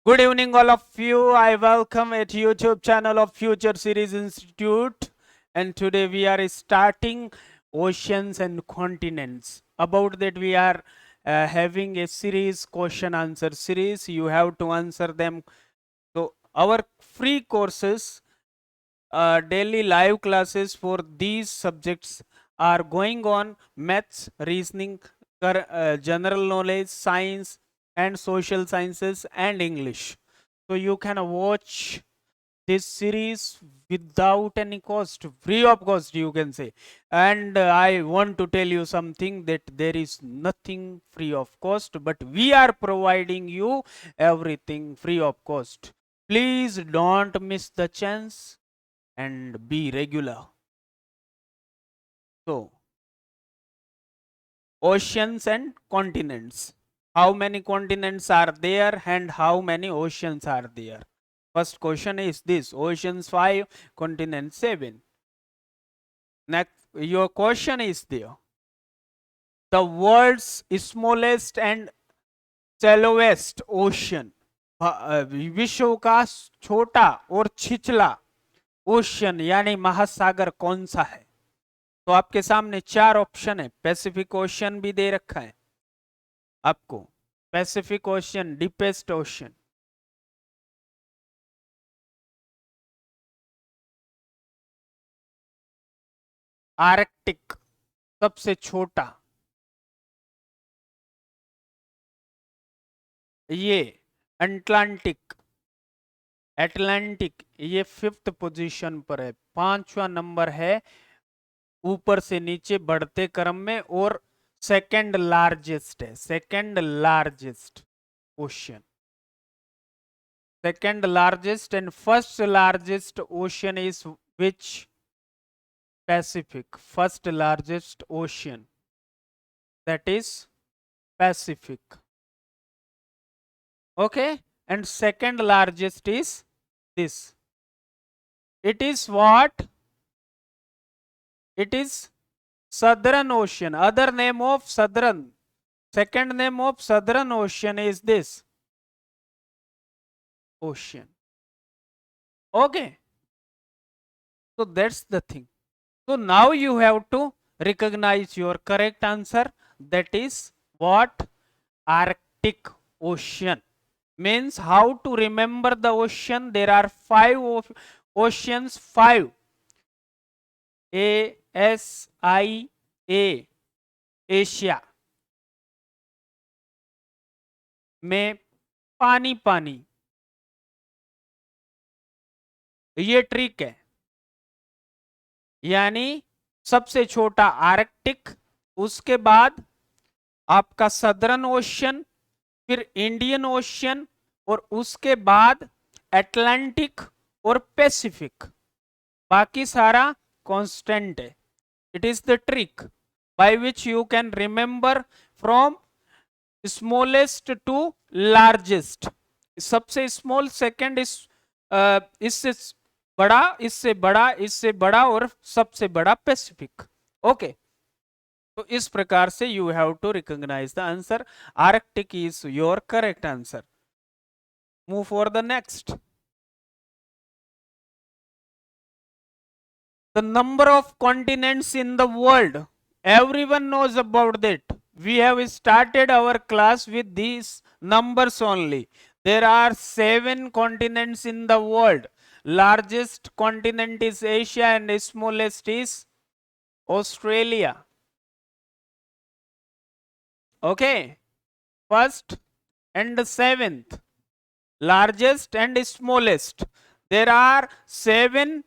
Good evening, all of you. I welcome at YouTube channel of Future Series Institute, and today we are starting oceans and continents. About that, we are having a series, question answer series. You have to answer them. So, our free courses, daily live classes for these subjects are going on: maths, reasoning, general knowledge, science, and social sciences, and English. So you can watch this series without any cost, free of cost, you can say. And I want to tell you something, that there is nothing free of cost, but we are providing you everything free of cost. Please don't miss the chance and be regular. So, oceans and continents. How many continents are there and how many oceans are there? First question is this: oceans 5, continents 7. Next, your question is there. The world's smallest and shallowest ocean. विश्व का छोटा और छिछला ocean यानी महासागर कौन सा है? तो आपके सामने चार ऑप्शन है. पैसिफिक ओशियन भी दे रखा है आपको. Pacific ocean, deepest ocean, Arctic सबसे छोटा, ये अटलांटिक, एटलांटिक ये 5th पोजीशन पर है. 5वां नंबर है ऊपर से नीचे बढ़ते क्रम में, और सेकंड लार्जेस्ट है. Second largest ocean, second largest, and first largest ocean is which? Pacific. First largest ocean, that is Pacific. Okay, and second largest is this. It is what? It is Southern Ocean. Other name of Southern, second name of Southern Ocean is this ocean. Okay, so that's the thing. So now you have to recognize your correct answer, that is what? Arctic Ocean. Means how to remember the ocean? There are 5 oceans, 5. ASIA, Asia में पानी पानी, ये trick है. यानी सबसे छोटा Arctic, उसके बाद आपका सदर्न ओशियन, फिर इंडियन ओशियन, और उसके बाद अटलांटिक और पैसिफिक. बाकी सारा कांस्टेंट है. It is the trick by which you can remember from smallest to largest. सबसे स्मॉल, सेकंड इससे बड़ा, इससे बड़ा, इससे बड़ा, और सबसे बड़ा पैसिफिक. ओके, तो इस प्रकार से you have to recognize the answer. Arctic is your correct answer. Move for the next. The number of continents in the world, everyone knows about that. We have started our class with these numbers only. There are 7 continents in the world. Largest continent is Asia and smallest is Australia. Okay, first and 7th, largest and smallest. There are 7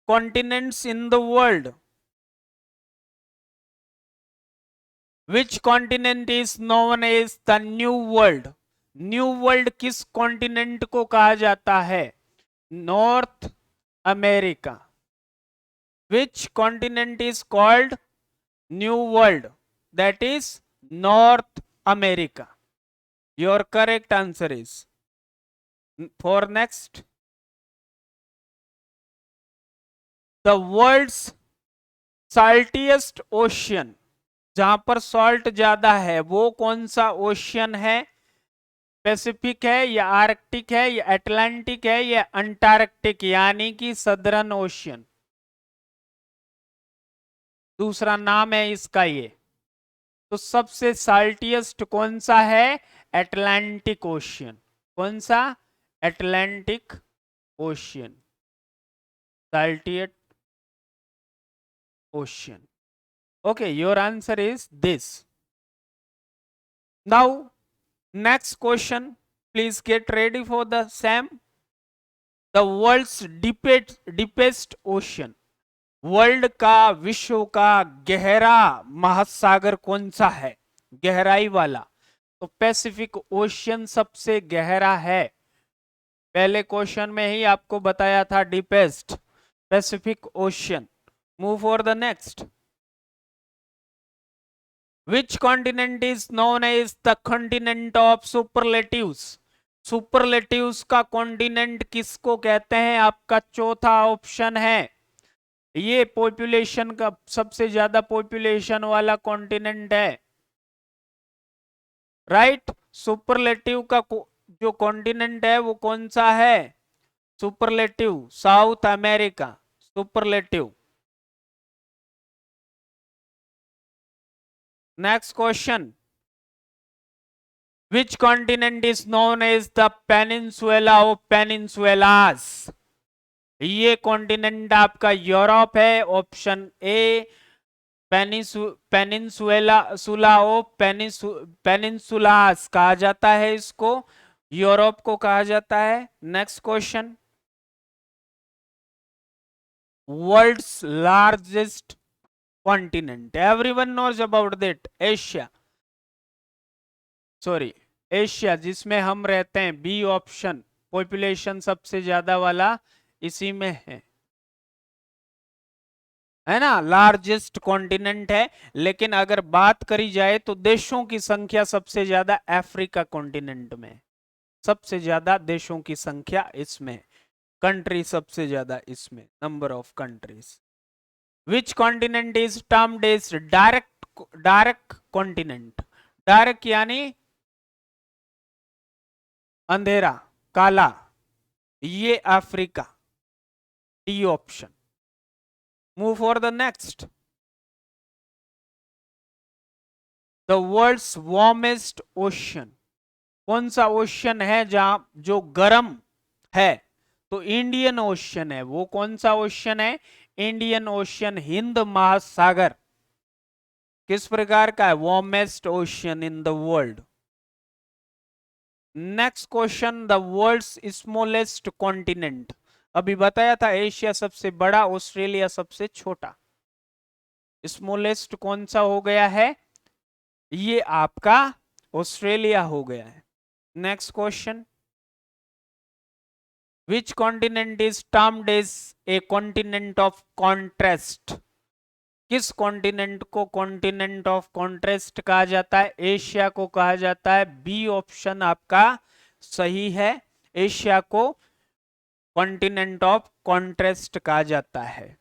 continents in the world. Which continent is known as the New World? New World किस continent को कहा जाता है? North America. Which continent is called New World? That is North America. Your correct answer is. For next, the world's saltiest ocean, जहां पर salt ज्यादा है, वो कौन सा ओशियन है? पैसिफिक है या आर्कटिक है या अटलांटिक है या अंटार्कटिक, यानी कि सदर्न ओशियन, दूसरा नाम है इसका ये। तो सबसे साल्टिएस्ट कौन सा है? Atlantic Ocean. कौन सा? Atlantic Ocean, saltiest ocean. Okay, your answer is this. Now, next question. Please get ready for the same. The world's deepest ocean. World का, विश्व का गहरा महासागर कौन सा है? गहराई वाला। तो पैसिफिक ओशियन सबसे गहरा है। पहले क्वेश्चन में ही आपको बताया था deepest Pacific ocean. Move for the next. Which continent is known as the continent of superlatives? Superlatives का कॉन्टिनेंट किसको कहते हैं? आपका चौथा ऑप्शन है। ये पॉपुलेशन का सबसे ज्यादा पॉपुलेशन वाला कॉन्टिनेंट है, राइट। सुपरलेटिव का जो कॉन्टिनेंट है वो कौन सा है? Superlative, south America. Superlative. Next question. Which continent is known as the Peninsula of Peninsulas? ये कॉन्टिनेंट आपका यूरोप है। Option A peninsula of peninsulas कहा जाता है इसको, यूरोप को कहा जाता है। Next question. World's largest continent, everyone knows about that, Asia, sorry Asia जिसमें हम रहते हैं। बी ऑप्शन, पॉपुलेशन सबसे ज्यादा वाला इसी में है ना, लार्जेस्ट कॉन्टिनेंट है। लेकिन अगर बात करी जाए तो देशों की संख्या सबसे ज्यादा अफ्रीका कॉन्टिनेंट में, सबसे ज्यादा देशों की संख्या इसमें, कंट्री सबसे ज्यादा इसमें, number of countries. Which continent is termed as dark continent? Dark यानी अंधेरा, काला, ये Africa, D option. Move for the next. The world's warmest ocean, कौन सा ओशन है जहां जो गर्म है? तो इंडियन ओशन है। वो कौन सा ओशन है? इंडियन ओशन, हिंद महासागर। किस प्रकार का है? Warmest ocean in the world. Next question. The world's smallest continent, अभी बताया था एशिया सबसे बड़ा, ऑस्ट्रेलिया सबसे छोटा। स्मॉलेस्ट कौन सा हो गया है? ये आपका ऑस्ट्रेलिया हो गया है। Next question. Which continent is termed as a continent of contrast? किस कॉन्टिनेंट को कॉन्टिनेंट ऑफ कॉन्ट्रास्ट कहा जाता है? एशिया को कहा जाता है। बी ऑप्शन आपका सही है, एशिया को कॉन्टिनेंट ऑफ कॉन्ट्रास्ट कहा जाता है।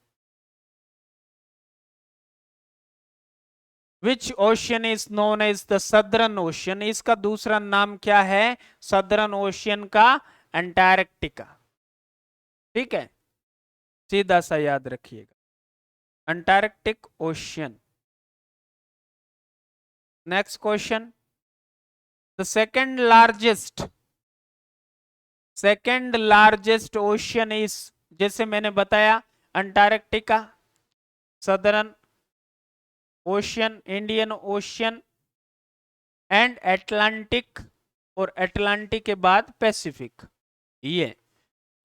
Which ocean is known as the Southern Ocean? इसका दूसरा नाम क्या है सदर्न ओशियन का? अंटार्कटिका। ठीक है, सीधा सा याद रखिएगा, Antarctic ocean. Next question. The second largest ocean is, जैसे मैंने बताया, Antarctica, southern ocean, Indian ocean and Atlantic, और अटलांटिक के बाद पैसिफिक। ये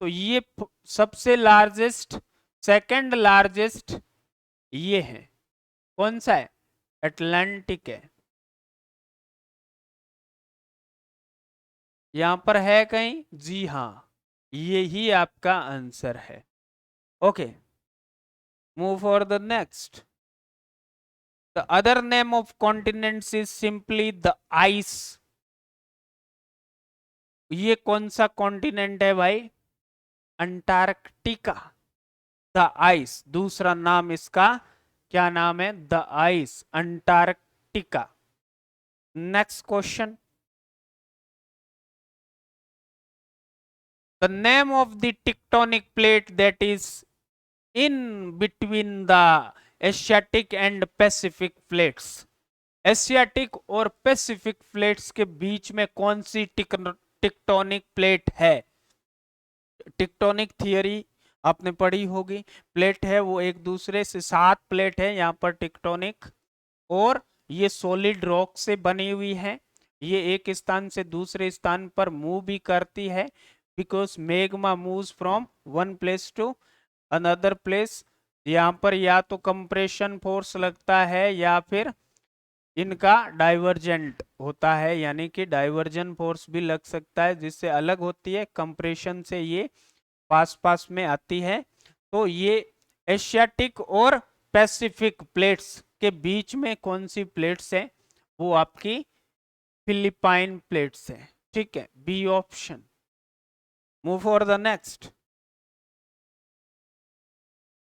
तो ये सबसे लार्जेस्ट, सेकंड लार्जेस्ट ये है, कौन सा है? अटलांटिक है। यहां पर है कहीं? जी हां, ये ही आपका आंसर है। Okay, move for the next. The other name of continents is simply the ice. ये कौन सा कॉन्टिनेंट है भाई? अंटार्कटिका। द आइस, दूसरा नाम इसका क्या नाम है? The ice, Antarctica. Next question. The name of the tectonic plate that is in between the Asiatic and Pacific plates. Asiatic और पैसिफिक प्लेट्स के बीच में कौन सी टेक्टोनिक प्लेट है? टेक्टोनिक थियरी आपने पढ़ी होगी। प्लेट है वो एक दूसरे से 7 प्लेट है यहाँ पर टेक्टोनिक, और ये सॉलिड रॉक से बनी हुई है। ये एक स्थान से दूसरे स्थान पर मूव भी करती है, because magma moves from one place to another place. यहाँ पर या तो कंप्रेशन फोर्स लगता है या फिर इनका डाइवर्जेंट होता है, यानी कि डाइवर्जन फोर्स भी लग सकता है, जिससे अलग होती है कंप्रेशन से, ये पास पास में आती है। तो ये एशियाटिक और पैसिफिक प्लेट्स के बीच में कौन सी प्लेट्स है? वो आपकी फिलिपाइन प्लेट्स है। ठीक है, B option. Move for the next.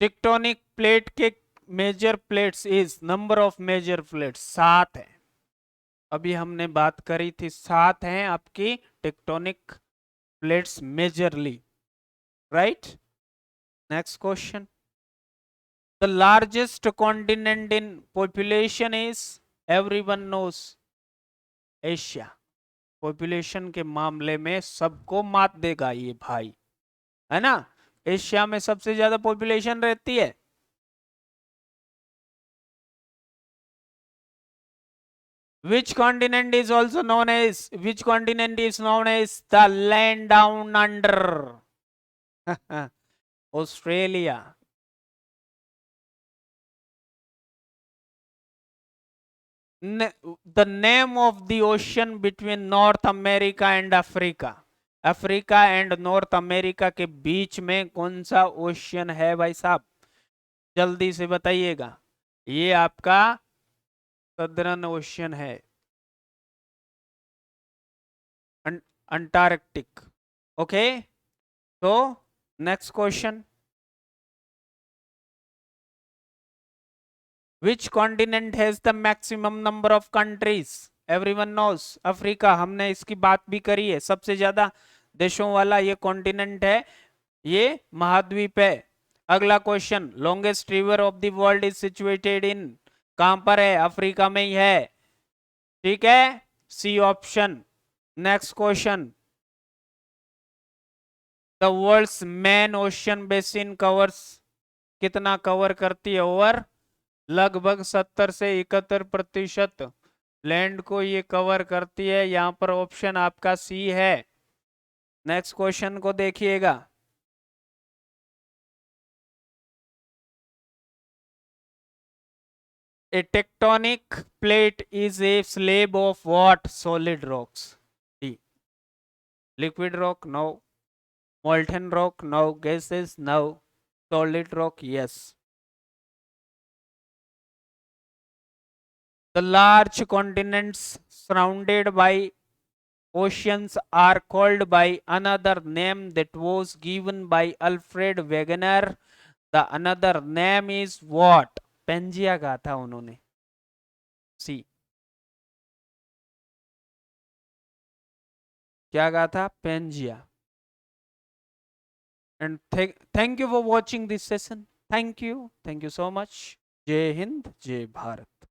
Tectonic plate के major plates is, number of major plates 7 है। अभी हमने बात करी थी 7 हैं आपकी tectonic plates majorly, right. Next question. The largest continent in population is, everyone knows, Asia. Population के मामले में सबको मात देगा ये भाई, है ना। एशिया में सबसे ज्यादा पॉपुलेशन रहती है। Which continent is also known as, which continent is known as the land down under? Australia. The name of the ocean between North America and Africa. Africa and north America के बीच में कौन सा ocean है भाई साहब? जल्दी से बताइएगा। ये आपका सदर्न ओशियन है, अंटार्कटिक। ओके, तो next question. Which continent has the maximum number of countries? Everyone knows, Africa. हमने इसकी बात भी करी है, सबसे ज्यादा देशों वाला ये कॉन्टिनेंट है, ये महाद्वीप है। अगला question. Longest river of the world is situated in, कहां पर है? अफ्रीका में ही है। ठीक है, C option. Next question. The world's main ocean basin covers, कितना कवर करती है? ओवर लगभग 70 से 71% लैंड को ये कवर करती है। यहां पर ऑप्शन आपका सी है। नेक्स्ट क्वेश्चन को देखिएगा। A tectonic plate is a slab of what? Solid rocks. D. Liquid rock? No. Molten rock? No. Gases? No. Solid rock? Yes. The large continents surrounded by oceans are called by another name that was given by Alfred Wegener. The another name is what? Pangaea कहा था उन्होंने। C. क्या कहा था? Pangaea. And thank you for watching this session. Thank you so much. जय हिंद, जय भारत।